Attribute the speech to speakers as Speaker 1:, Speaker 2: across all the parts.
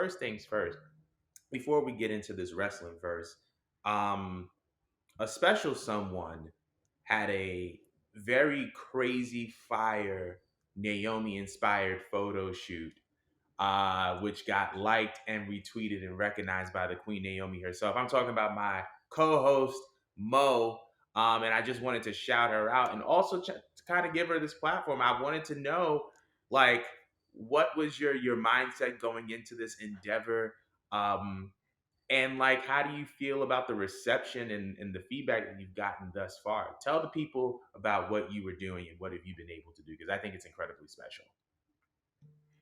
Speaker 1: first things first, before we get into this wrestling verse, um, a special someone had a very crazy fire Naomi inspired photo shoot, which got liked and retweeted and recognized by the Queen Naomi herself. I'm talking about my co-host Mo, and I just wanted to shout her out and also to kind of give her this platform. I wanted to know, like, what was your mindset going into this endeavor? Um, and like, how do you feel about the reception and the feedback that you've gotten thus far? Tell the people about what you were doing and what have you been able to do, because I think it's incredibly special.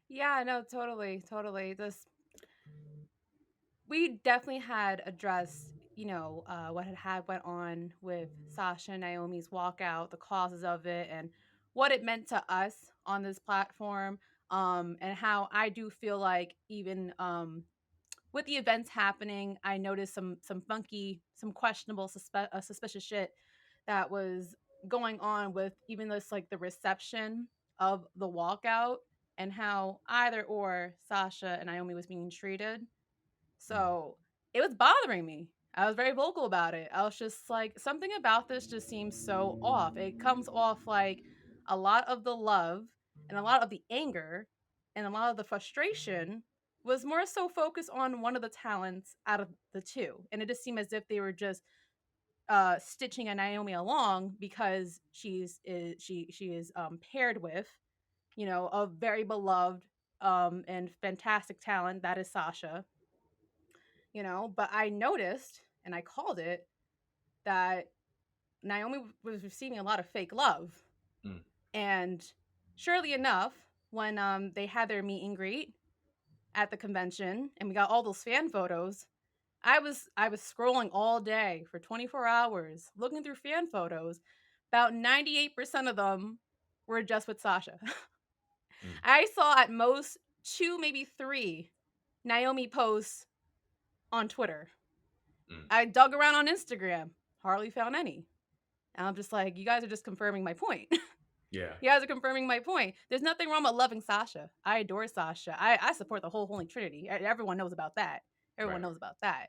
Speaker 2: Yeah, no, totally, totally. This we definitely had addressed, what had went on with Sasha and Naomi's walkout, the causes of it, and what it meant to us on this platform. And how I do feel like even with the events happening, I noticed some funky, some questionable, suspicious shit that was going on with even this like the reception of the walkout and how either or Sasha and Naomi was being treated.
Speaker 1: Mm,
Speaker 2: So it was bothering me. I was very vocal about it. I was just like, something about this just seems so off. It comes off like a lot of the love and a lot of the anger and a lot of the frustration was more so focused on one of the talents out of the two. And it just seemed as if they were just stitching a Naomi along because she is paired with, a very beloved and fantastic talent that is Sasha, but I noticed and I called it that Naomi was receiving a lot of fake love.
Speaker 1: mm,
Speaker 2: And surely enough, when they had their meet and greet at the convention and we got all those fan photos, I was scrolling all day for 24 hours looking through fan photos. About 98% of them were just with Sasha.
Speaker 1: mm,
Speaker 2: I saw at most two, maybe three Naomi posts on Twitter.
Speaker 1: mm.
Speaker 2: I dug around on Instagram, hardly found any. And I'm just like, you guys are just confirming my point.
Speaker 1: Yeah.
Speaker 2: You guys are confirming my point. There's nothing wrong with loving Sasha. I adore Sasha. I support the whole Holy Trinity. Everyone knows about that. Everyone
Speaker 1: Right.
Speaker 2: knows about that.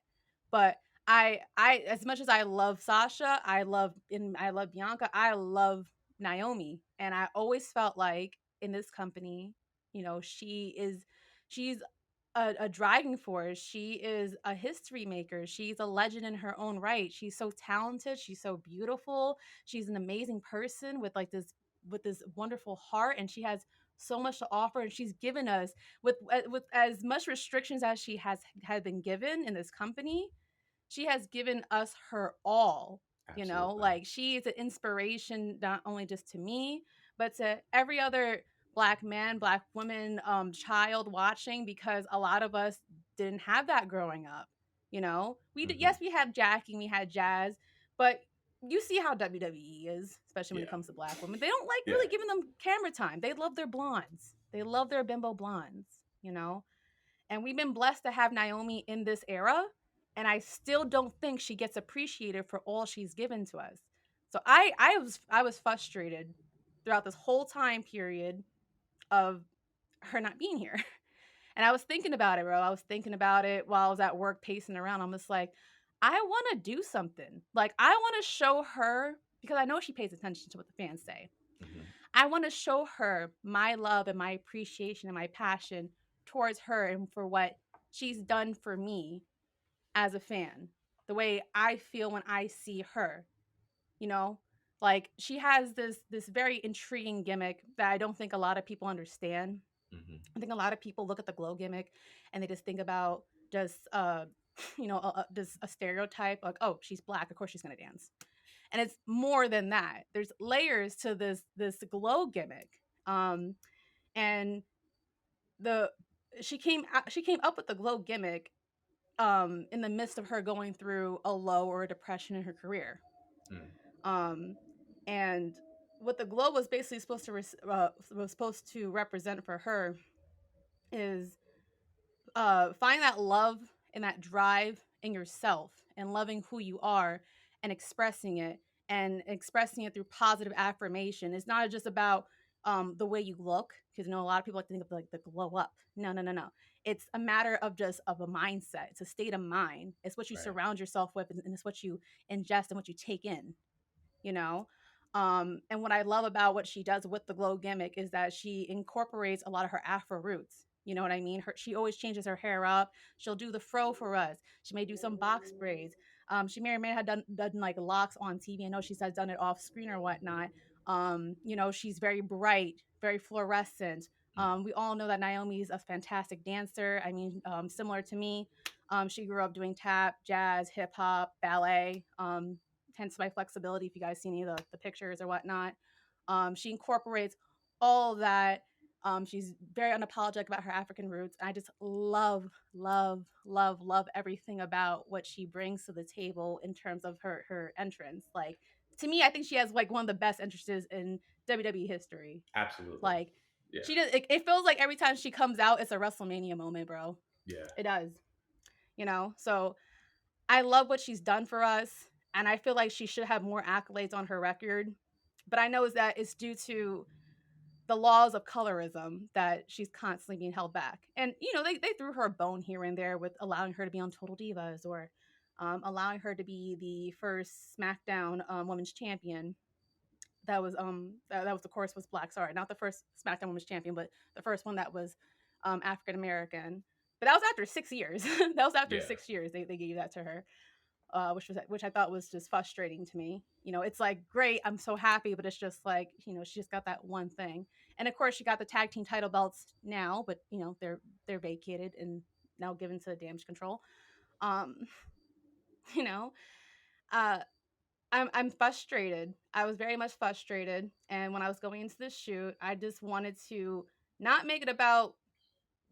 Speaker 2: But I as much as I love Sasha, I love Bianca, I love Naomi. And I always felt like in this company, she's a driving force. She is a history maker. She's a legend in her own right. She's so talented. She's so beautiful. She's an amazing person with this wonderful heart, and she has so much to offer. And she's given us with as much restrictions as she has had been given in this company. She has given us her all.
Speaker 1: Absolutely.
Speaker 2: Like she is an inspiration not only just to me, but to every other black man, black woman, child watching, because a lot of us didn't have that growing up. We did,
Speaker 1: Hmm.
Speaker 2: yes, we had Jackie and we had Jazz, but you see how WWE is, especially when it
Speaker 1: Yeah.
Speaker 2: comes to black women. They don't like
Speaker 1: Yeah.
Speaker 2: really giving them camera time. They love their blondes. They love their bimbo blondes, you know? And we've been blessed to have Naomi in this era. And I still don't think she gets appreciated for all she's given to us. So I was frustrated throughout this whole time period of her not being here. And I was thinking about it, bro. I was thinking about it while I was at work pacing around. I'm just like, I want to do something. Like, I want to show her, because I know she pays attention to what the fans say.
Speaker 1: Hmm.
Speaker 2: I want to show her my love and my appreciation and my passion towards her and for what she's done for me as a fan. The way I feel when I see her, you know? Like she has this very intriguing gimmick that I don't think a lot of people understand.
Speaker 1: Hmm.
Speaker 2: I think a lot of people look at the glow gimmick and they just think about just just a stereotype like, oh, she's black, of course she's gonna dance. And it's more than that. There's layers to this glow gimmick. Um, and the she came up with the glow gimmick in the midst of her going through a low or a depression in her career.
Speaker 1: Mm.
Speaker 2: Um, and what the glow was basically was supposed to represent for her is find that love and that drive in yourself and loving who you are and expressing it through positive affirmation. It's not just about the way you look, because a lot of people like to think of like the glow up. No, no, no, no. It's a matter of just of a mindset. It's a state of mind. It's what you
Speaker 1: Right.
Speaker 2: surround yourself with, and it's what you ingest and what you take in, you know? And what I love about what she does with the glow gimmick is that she incorporates a lot of her Afro roots. You know what I mean? She always changes her hair up. She'll do the fro for us. She may do some box braids. She may or may have done like locks on TV. I know she's done it off screen or whatnot. She's very bright, very fluorescent.
Speaker 1: Mm.
Speaker 2: We all know that Naomi's a fantastic dancer. I mean, similar to me, she grew up doing tap, jazz, hip hop, ballet. Hence my flexibility. If you guys see any of the pictures or whatnot, she incorporates all of that. She's very unapologetic about her African roots. I just love, love, love, love everything about what she brings to the table in terms of her entrance. Like, to me, I think she has like one of the best entrances in WWE history.
Speaker 1: Absolutely.
Speaker 2: Like,
Speaker 1: Yeah.
Speaker 2: she does. It feels like every time she comes out, it's a WrestleMania moment, bro.
Speaker 1: Yeah.
Speaker 2: It does. So I love what she's done for us, and I feel like she should have more accolades on her record. But I know is that it's due to the laws of colorism that she's constantly being held back. And they threw her a bone here and there with allowing her to be on Total Divas, or allowing her to be the first SmackDown Women's Champion. That was, of course, was black. Sorry, not the first SmackDown Women's Champion, but the first one that was African American. But that was after 6 years. That was after
Speaker 1: Yeah.
Speaker 2: 6 years they gave that to her, which I thought was just frustrating to me. It's like great, I'm so happy, but it's just like she just got that one thing, and of course she got the tag team title belts now, but they're vacated and now given to Damage Control. Um, you know, uh, I'm frustrated. I was very much frustrated, and when I was going into this shoot, I just wanted to not make it about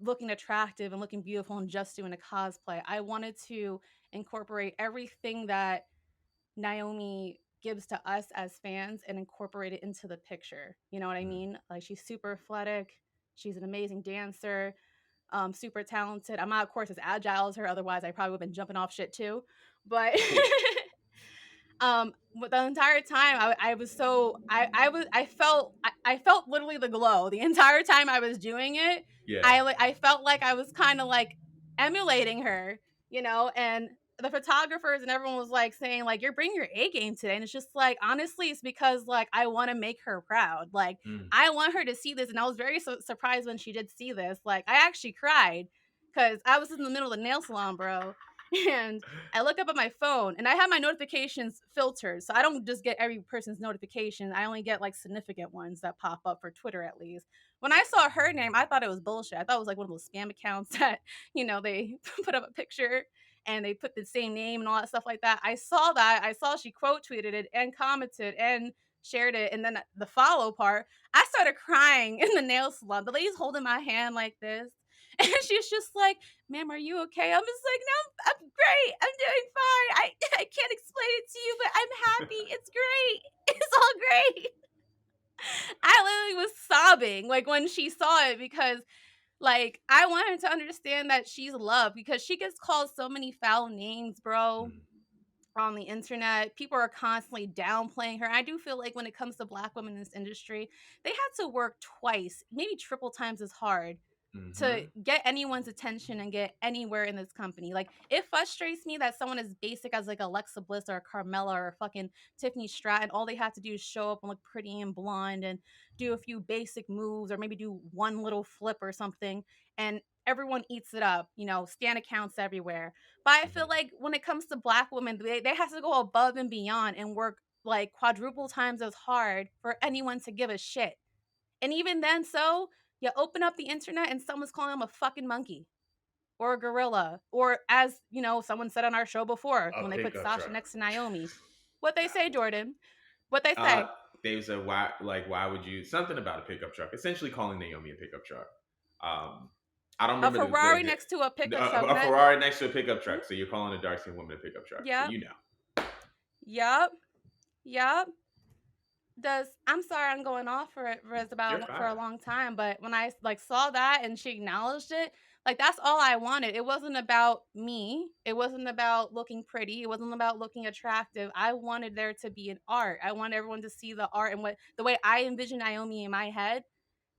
Speaker 2: looking attractive and looking beautiful and just doing a cosplay. I wanted to incorporate everything that Naomi gives to us as fans and incorporate it into the picture. You know what I
Speaker 1: Mm.
Speaker 2: mean? Like, she's super athletic. She's an amazing dancer, super talented. I'm not, of course, as agile as her. Otherwise, I probably would have been jumping off shit too. But but the entire time I was so I felt literally the glow the entire time I was doing it.
Speaker 1: Yeah.
Speaker 2: I felt like I was kind of like emulating her, and the photographers and everyone was like saying like, you're bringing your A game today, and it's just like, honestly, it's because like I want to make her proud. Like,
Speaker 1: Mm.
Speaker 2: I want her to see this, and I was very surprised when she did see this. Like, I actually cried because I was in the middle of the nail salon, bro. And I look up at my phone and I have my notifications filtered. So I don't just get every person's notification. I only get like significant ones that pop up for Twitter at least. When I saw her name, I thought it was bullshit. I thought it was like one of those spam accounts that, they put up a picture and they put the same name and all that stuff like that. I saw that. I saw she quote tweeted it and commented and shared it. And then the follow part, I started crying in the nail salon. The lady's holding my hand like this. And she's just like, ma'am, are you okay? I'm just like, no, I'm great. I'm doing fine. I can't explain it to you, but I'm happy. It's great. It's all great. I literally was sobbing like when she saw it, because like I want her to understand that she's loved, because she gets called so many foul names, bro,
Speaker 1: Mm.
Speaker 2: on the internet. People are constantly downplaying her. I do feel like when it comes to black women in this industry, they had to work twice, maybe triple times as hard to
Speaker 1: Mm-hmm.
Speaker 2: get anyone's attention and get anywhere in this company. Like, it frustrates me that someone as basic as like Alexa Bliss or Carmella or fucking Tiffany Stratton, all they have to do is show up and look pretty and blonde and do a few basic moves or maybe do one little flip or something, and everyone eats it up. Stan accounts everywhere. But I feel
Speaker 1: Mm-hmm.
Speaker 2: like when it comes to black women, they have to go above and beyond and work like quadruple times as hard for anyone to give a shit. And even then, you open up the internet and someone's calling them a fucking monkey or a gorilla, or, as someone said on our show before
Speaker 1: A
Speaker 2: when they put
Speaker 1: pickup
Speaker 2: Sasha
Speaker 1: truck.
Speaker 2: next to Naomi. What they
Speaker 1: God
Speaker 2: say,
Speaker 1: damn.
Speaker 2: Jordan? What they
Speaker 1: Uh,
Speaker 2: say?
Speaker 1: they said why would you something about a pickup truck? Essentially calling Naomi a pickup truck. Um, I don't
Speaker 2: A
Speaker 1: remember the
Speaker 2: Ferrari next
Speaker 1: exact
Speaker 2: to a pickup truck.
Speaker 1: a Ferrari next to a pickup truck. So you're calling a dark skinned woman a pickup truck. So
Speaker 2: Yep,
Speaker 1: you know.
Speaker 2: yep, yep. I'm sorry, I'm going off for it
Speaker 1: You're
Speaker 2: for
Speaker 1: fine.
Speaker 2: a long time, but when I like saw that and she acknowledged it, Like, that's all I wanted. It wasn't about me. It wasn't about looking pretty. It wasn't about looking attractive. I wanted there to be an art. I wanted everyone to see the art and what the way I envision Naomi in my head.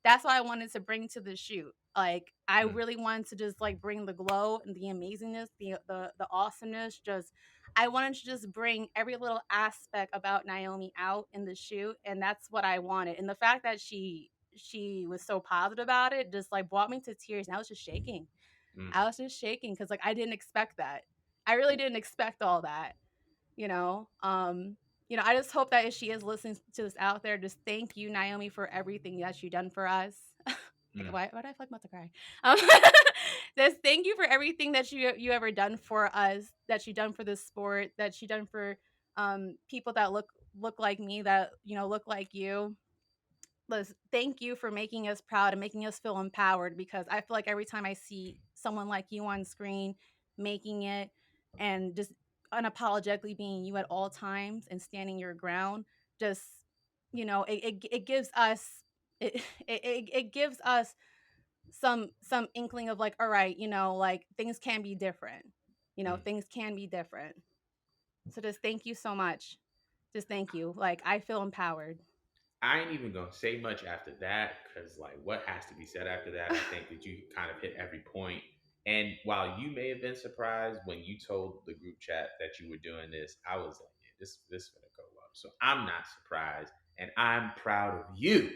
Speaker 2: That's what I wanted to bring to the shoot. Like, I
Speaker 1: Mm,
Speaker 2: really wanted to just, like, bring the glow and the amazingness, the awesomeness, just I wanted to just bring every little aspect about Naomi out in the shoot, and that's what I wanted, and the fact that she was so positive about it just, like, brought me to tears, and I was just shaking.
Speaker 1: mm,
Speaker 2: I was just shaking because, like, I didn't expect that. I really didn't expect all that, you know? I just hope that if she is listening to this out there, just thank you, Naomi, for everything that you done for us. Like,
Speaker 1: mm,
Speaker 2: why do I feel like I'm about to cry? Um, just thank you for everything that you ever done for us, that you done for this sport, that you done for people that look like me, that look like you. Thank you for making us proud and making us feel empowered because I feel like every time I see someone like you on screen making it and just unapologetically being you at all times and standing your ground, just it gives us it, it gives us some inkling of like, all right, like things can be different.
Speaker 1: mm.
Speaker 2: Things can be different. So just thank you so much. Just thank you. Like I feel empowered.
Speaker 1: I ain't even gonna say much after that because, like, what has to be said after that? I think that you kind of hit every point. And while you may have been surprised when you told the group chat that you were doing this, I was like, yeah, this is gonna go up. So I'm not surprised, and I'm proud of you.